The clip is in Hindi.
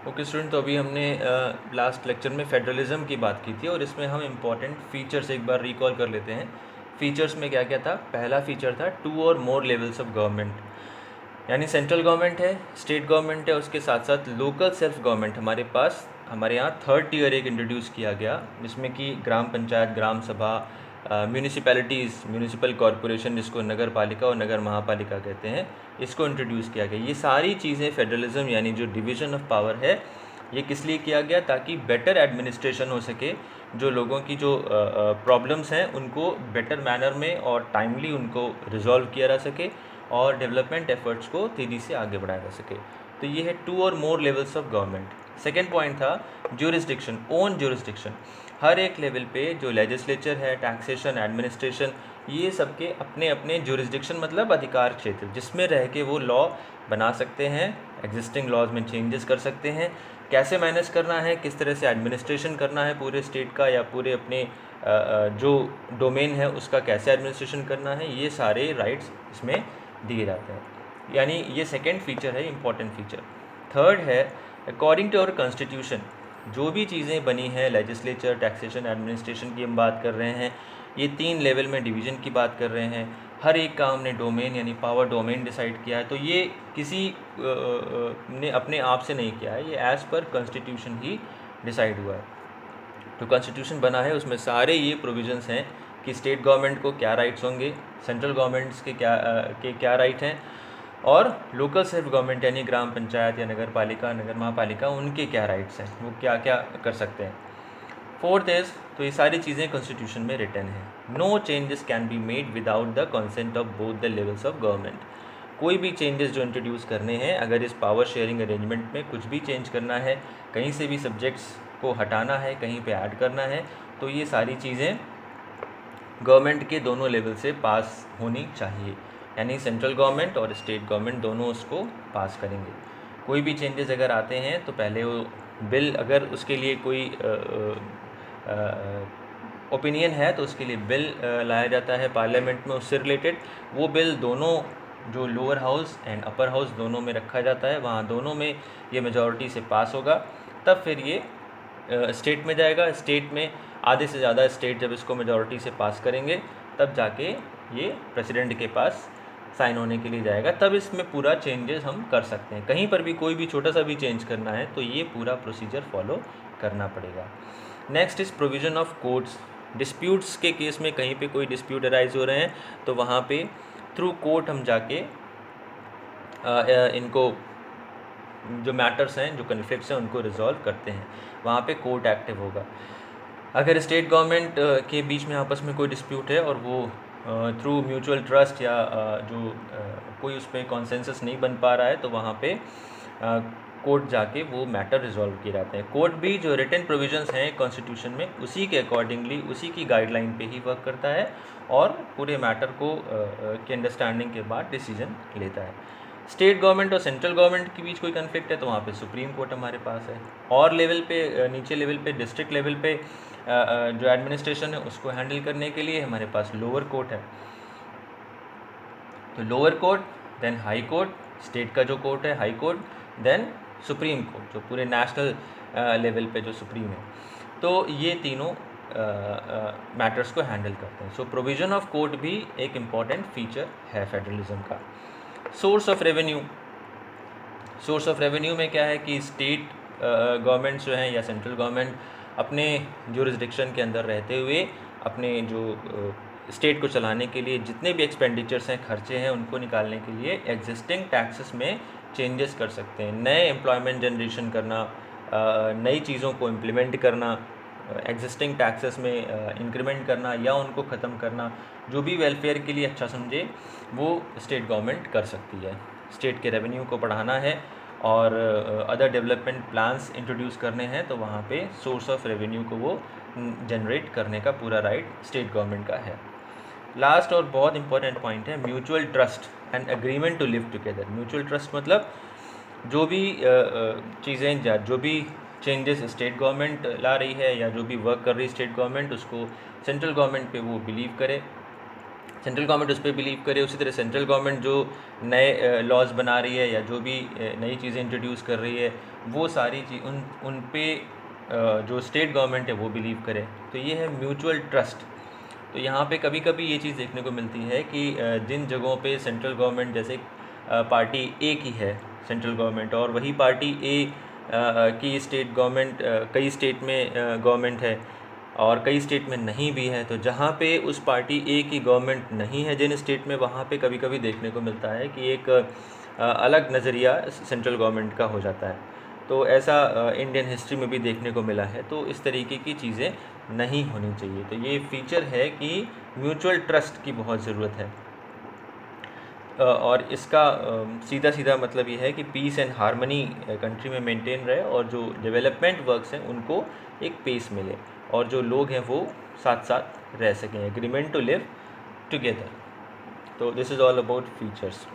ओके स्टूडेंट, तो अभी हमने लास्ट लेक्चर में फेडरलिज्म की बात की थी और इसमें हम इम्पॉर्टेंट फीचर्स एक बार रिकॉल कर लेते हैं। फीचर्स में क्या क्या था? पहला फीचर था 2 और मोर लेवल्स ऑफ गवर्नमेंट, यानी सेंट्रल गवर्नमेंट है, स्टेट गवर्नमेंट है, उसके साथ साथ लोकल सेल्फ गवर्नमेंट हमारे यहाँ थर्ड टीयर एक इंट्रोड्यूस किया गया, जिसमें कि ग्राम पंचायत, ग्राम सभा, म्यूनिसिपैलिटीज़, म्यूनिसिपल कॉरपोरेशन जिसको नगर पालिका और नगर महापालिका कहते हैं, इसको इंट्रोड्यूस किया गया। ये सारी चीज़ें फेडरलिज्म यानी जो डिवीज़न ऑफ पावर है, ये किस लिए किया गया? ताकि बेटर एडमिनिस्ट्रेशन हो सके, जो लोगों की जो प्रॉब्लम्स हैं उनको बेटर मैनर में और टाइमली उनको रिजॉल्व किया जा सके और डेवलपमेंट एफर्ट्स को तेज़ी से आगे बढ़ाया जा सके। तो ये है 2 और more levels of government. Second point था ज्यूरिसडिक्शन, ओन ज्यूरिसडिक्शन। हर एक लेवल पे जो लेजिस्लेचर है, टैक्सेशन, एडमिनिस्ट्रेशन, ये सबके अपने अपने ज्यूरिसडिक्शन मतलब अधिकार क्षेत्र, जिसमें रह के वो लॉ बना सकते हैं, एग्जिस्टिंग लॉज में चेंजेस कर सकते हैं, कैसे मैनेज करना है, किस तरह से एडमिनिस्ट्रेशन करना है पूरे स्टेट का या पूरे अपने जो डोमेन है उसका कैसे एडमिनिस्ट्रेशन करना है, ये सारे राइट्स इसमें दिए जाते हैं। यानी ये सेकेंड फीचर है, इम्पॉर्टेंट फीचर। थर्ड है अकॉर्डिंग टू आवर कॉन्स्टिट्यूशन, जो भी चीज़ें बनी हैं, लेजिस्लेचर, टैक्सेशन, एडमिनिस्ट्रेशन की हम बात कर रहे हैं, ये 3 लेवल में डिवीज़न की बात कर रहे हैं, हर एक का हमने डोमेन यानी पावर डोमेन डिसाइड किया है। तो ये किसी ने अपने आप से नहीं किया है, ये एज़ पर कॉन्स्टिट्यूशन ही डिसाइड हुआ है। तो कॉन्स्टिट्यूशन बना है, उसमें सारे ये प्रोविजंस हैं कि स्टेट गवर्नमेंट को क्या राइट्स होंगे, सेंट्रल गवर्नमेंट्स के क्या राइट हैं, और लोकल सेल्फ गवर्नमेंट यानी ग्राम पंचायत या नगर पालिका, नगर महापालिका, उनके क्या राइट्स हैं, वो क्या क्या कर सकते हैं। फोर्थ इज, तो ये सारी चीज़ें कॉन्स्टिट्यूशन में रिटन है। No changes can be made without the consent of both the levels of government. कोई भी चेंजेस जो इंट्रोड्यूस करने हैं, अगर इस पावर शेयरिंग अरेंजमेंट में कुछ भी चेंज करना है, कहीं से भी सब्जेक्ट्स को हटाना है, कहीं पे ऐड करना है, तो ये सारी चीज़ें गवर्नमेंट के दोनों लेवल से पास होनी चाहिए, यानी सेंट्रल गवर्नमेंट और स्टेट गवर्नमेंट दोनों उसको पास करेंगे। कोई भी चेंजेस अगर आते हैं तो पहले वो बिल, अगर उसके लिए कोई ओपिनियन है तो उसके लिए बिल लाया जाता है पार्लियामेंट में, उससे रिलेटेड। वो बिल दोनों, जो lower house and upper house दोनों में रखा जाता है, वहाँ दोनों में ये मेजॉरिटी से पास होगा, तब फिर ये स्टेट में जाएगा। स्टेट में आधे से ज़्यादा स्टेट जब इसको मेजॉरिटी से पास करेंगे, तब जाके ये प्रेसिडेंट के पास साइन होने के लिए जाएगा, तब इसमें पूरा चेंजेस हम कर सकते हैं। कहीं पर भी कोई भी छोटा सा भी चेंज करना है तो ये पूरा प्रोसीजर फॉलो करना पड़ेगा। Next is provision of courts. Disputes के केस में कहीं पे कोई डिस्प्यूट अराइज हो रहे हैं तो वहाँ पे थ्रू कोर्ट हम जाके इनको जो मैटर्स हैं, जो कन्फ्लिक्ट्स हैं, उनको रिजॉल्व करते हैं, वहाँ पे कोर्ट एक्टिव होगा। अगर स्टेट गवर्नमेंट के बीच में आपस में कोई डिस्प्यूट है और वो थ्रू म्यूचुअल ट्रस्ट या कोई उस पर कॉन्सेंसस नहीं बन पा रहा है, तो वहाँ पे कोर्ट जाके वो मैटर रिजॉल्व किए जाते हैं। कोर्ट भी जो रिटन प्रोविजंस हैं कॉन्स्टिट्यूशन में, उसी के अकॉर्डिंगली, उसी की गाइडलाइन पे ही वर्क करता है और पूरे मैटर को की अंडरस्टैंडिंग के बाद डिसीजन लेता है। स्टेट गवर्नमेंट और सेंट्रल गवर्नमेंट के बीच कोई कन्फ्लिक्ट है तो वहाँ पे सुप्रीम कोर्ट हमारे पास है। और लेवल पे, नीचे लेवल पे, डिस्ट्रिक्ट लेवल पे जो एडमिनिस्ट्रेशन है उसको हैंडल करने के लिए हमारे पास लोअर कोर्ट है। तो lower court, then high court, state का जो कोर्ट है high court, then supreme court जो पूरे नेशनल लेवल पे जो सुप्रीम है। तो ये तीनों मैटर्स को हैंडल करते हैं। सो प्रोविज़न ऑफ कोर्ट भी एक इम्पॉर्टेंट फीचर है फेडरलिज्म का। Source of revenue, source of revenue में क्या है कि स्टेट गवर्नमेंट जो हैं या सेंट्रल गवर्नमेंट अपने ज्यूरिसडिक्शन के अंदर रहते हुए अपने जो स्टेट को चलाने के लिए जितने भी एक्सपेंडिचर्स हैं, खर्चे हैं, उनको निकालने के लिए एग्जिस्टिंग टैक्सेस में चेंजेस कर सकते हैं। नए एम्प्लॉयमेंट जनरेशन करना, नई चीज़ों को इम्प्लीमेंट करना, एग्जिस्टिंग टैक्सेस में इंक्रीमेंट करना या उनको ख़त्म करना, जो भी वेलफेयर के लिए अच्छा समझे वो स्टेट गवर्नमेंट कर सकती है। स्टेट के रेवेन्यू को बढ़ाना है और अदर डेवलपमेंट प्लान्स इंट्रोड्यूस करने हैं तो वहाँ पे सोर्स ऑफ रेवेन्यू को वो जनरेट करने का पूरा राइट स्टेट गवर्नमेंट का है। लास्ट और बहुत इंपॉर्टेंट पॉइंट है mutual trust and agreement to live together. Mutual trust मतलब जो भी चीज़ें, जो भी चेंजेस स्टेट गवर्नमेंट ला रही है या जो भी वर्क कर रही है स्टेट गवर्नमेंट, उसको सेंट्रल गवर्नमेंट पे वो बिलीव करे सेंट्रल गवर्नमेंट उस पर बिलीव करे, उसी तरह सेंट्रल गवर्नमेंट जो नए लॉज बना रही है या जो भी नई चीज़ें इंट्रोड्यूस कर रही है वो सारी चीज़ उन पे जो स्टेट गवर्नमेंट है वो बिलीव करे। तो ये है म्यूचुअल ट्रस्ट। तो यहाँ पे कभी कभी ये चीज़ देखने को मिलती है कि जिन जगहों पे सेंट्रल गवर्नमेंट, जैसे पार्टी ए की है सेंट्रल गवर्नमेंट और वही पार्टी ए की स्टेट गवर्नमेंट, कई स्टेट में गवर्नमेंट है और कई स्टेट में नहीं भी है, तो जहाँ पे उस पार्टी ए की गवर्नमेंट नहीं है जिन स्टेट में, वहाँ पे कभी कभी देखने को मिलता है कि एक अलग नज़रिया सेंट्रल गवर्नमेंट का हो जाता है। तो ऐसा इंडियन हिस्ट्री में भी देखने को मिला है। तो इस तरीके की चीज़ें नहीं होनी चाहिए। तो ये फीचर है कि म्यूचुअल ट्रस्ट की बहुत ज़रूरत है और इसका सीधा सीधा मतलब ये है कि पीस एंड हारमनी कंट्री में मेंटेन रहे और जो डेवलपमेंट वर्क्स हैं उनको एक पेस मिले और जो लोग हैं वो साथ साथ रह सकें, एग्रीमेंट टू लिव टुगेदर। तो this is all about features.